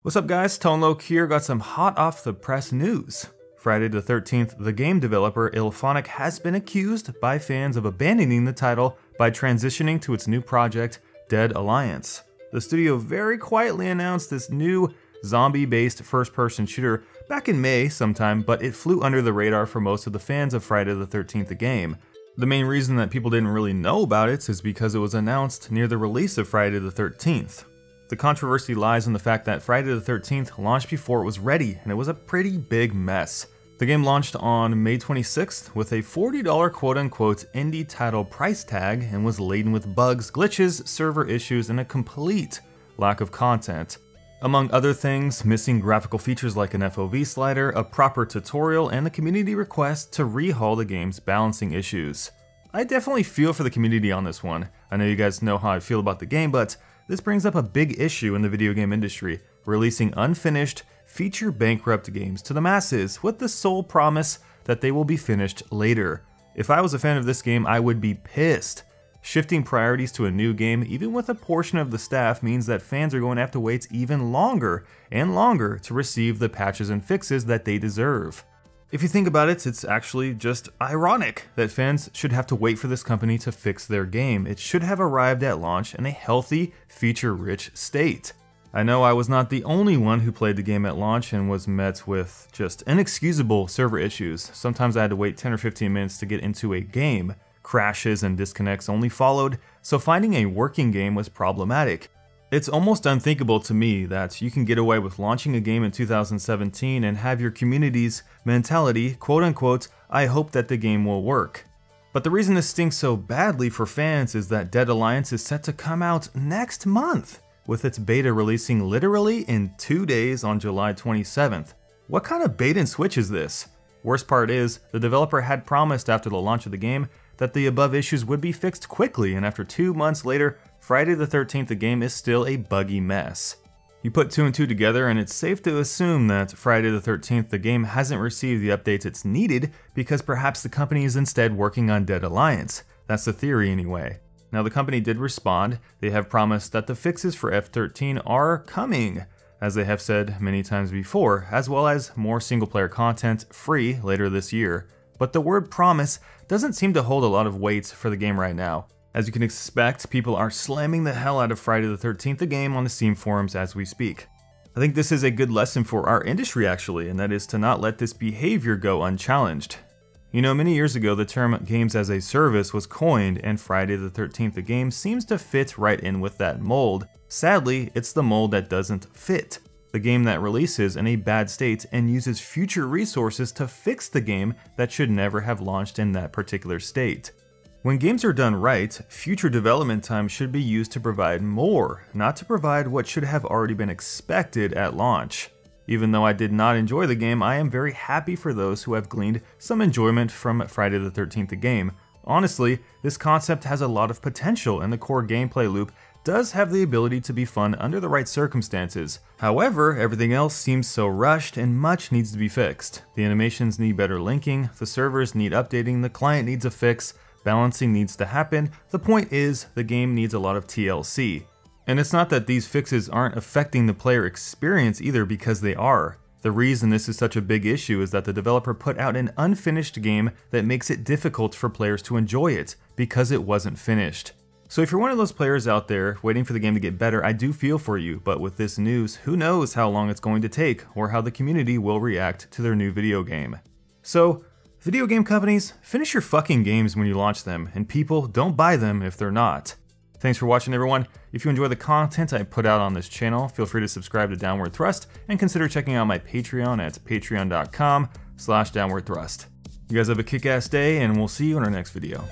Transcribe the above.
What's up guys, ToneLoc here, got some hot off the press news. Friday the 13th, the game developer Illfonic has been accused by fans of abandoning the title by transitioning to its new project, Dead Alliance. The studio very quietly announced this new zombie-based first-person shooter back in May sometime, but it flew under the radar for most of the fans of Friday the 13th, the game. The main reason that people didn't really know about it is because it was announced near the release of Friday the 13th. The controversy lies in the fact that Friday the 13th launched before it was ready, and it was a pretty big mess. The game launched on May 26th with a $40 quote-unquote indie title price tag and was laden with bugs, glitches, server issues, and a complete lack of content. Among other things, missing graphical features like an FOV slider, a proper tutorial, and the community request to rehaul the game's balancing issues. I definitely feel for the community on this one. I know you guys know how I feel about the game, but this brings up a big issue in the video game industry, releasing unfinished, feature-bankrupt games to the masses with the sole promise that they will be finished later. If I was a fan of this game, I would be pissed. Shifting priorities to a new game, even with a portion of the staff, means that fans are going to have to wait even longer and longer to receive the patches and fixes that they deserve. If you think about it, it's actually just ironic that fans should have to wait for this company to fix their game. It should have arrived at launch in a healthy, feature-rich state. I know I was not the only one who played the game at launch and was met with just inexcusable server issues. Sometimes I had to wait 10 or 15 minutes to get into a game. Crashes and disconnects only followed, so finding a working game was problematic. It's almost unthinkable to me that you can get away with launching a game in 2017 and have your community's mentality, quote-unquote, I hope that the game will work. But the reason this stinks so badly for fans is that Dead Alliance is set to come out next month, with its beta releasing literally in 2 days on July 27th. What kind of bait and switch is this? Worst part is, the developer had promised after the launch of the game that the above issues would be fixed quickly, and after 2 months later, Friday the 13th, the game is still a buggy mess. You put 2 and 2 together and it's safe to assume that Friday the 13th, the game hasn't received the updates it's needed because perhaps the company is instead working on Dead Alliance. That's the theory anyway. Now the company did respond. They have promised that the fixes for F13 are coming, as they have said many times before, as well as more single-player content free later this year. But the word promise doesn't seem to hold a lot of weight for the game right now. As you can expect, people are slamming the hell out of Friday the 13th, the game, on the Steam forums as we speak. I think this is a good lesson for our industry actually, and that is to not let this behavior go unchallenged. You know, many years ago the term games as a service was coined, and Friday the 13th, the game, seems to fit right in with that mold. Sadly, it's the mold that doesn't fit. The game that releases in a bad state and uses future resources to fix the game that should never have launched in that particular state. When games are done right, future development time should be used to provide more, not to provide what should have already been expected at launch. Even though I did not enjoy the game, I am very happy for those who have gleaned some enjoyment from Friday the 13th, the game. Honestly, this concept has a lot of potential, and the core gameplay loop does have the ability to be fun under the right circumstances. However, everything else seems so rushed and much needs to be fixed. The animations need better linking, the servers need updating, the client needs a fix, balancing needs to happen. The point is, the game needs a lot of TLC. And it's not that these fixes aren't affecting the player experience either, because they are. The reason this is such a big issue is that the developer put out an unfinished game that makes it difficult for players to enjoy it, because it wasn't finished. So if you're one of those players out there waiting for the game to get better, I do feel for you, but with this news, who knows how long it's going to take, or how the community will react to their new video game. So, video game companies, finish your fucking games when you launch them, and people, don't buy them if they're not. Thanks for watching everyone. If you enjoy the content I put out on this channel, feel free to subscribe to Downward Thrust, and consider checking out my Patreon at patreon.com/downwardthrust. You guys have a kick-ass day, and we'll see you in our next video.